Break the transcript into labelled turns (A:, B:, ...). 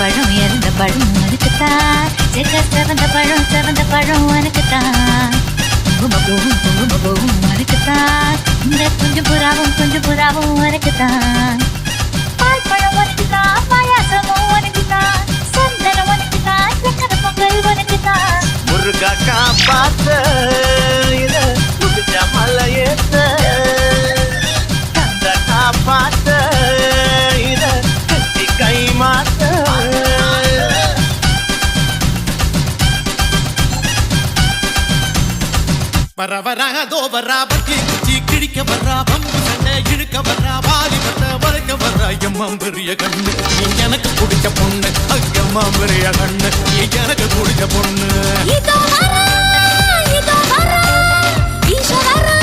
A: பழம் இறந்த பழம் உனக்குத்தான் செவந்த பழம் உனக்குத்தான் குங்குமப்பூவும் உனக்குத்தான் இந்த கொஞ்சம் புறாவும் உனக்குத்தான் பால் பழம் உனக்குத்தான் பாயாசமும் உனக்குத்தான் சந்தனம் உனக்குத்தான் சக்கர பொங்கல் உனக்குத்தான்
B: முருகா காப்பாத்த இத முடிஞ்ச மலையேத்த கந்த காப்பாத்த இத கட்டி கை மாத்த
C: வரா வரா பத்தி குச்சி கிழிக்க வர்றா பம்பு சண்டை இழுக்க வர்றா வாலி பட்ட வளைக்க வர்றா எம்மா பெரிய கண்ணு நீ எனக்கு பிடிச்ச பொண்ணு அக்கம்மா பெரிய கண்ணு நீ எனக்கு பிடிச்ச பொண்ணு
A: இதோ வரா ஈஸ்வரா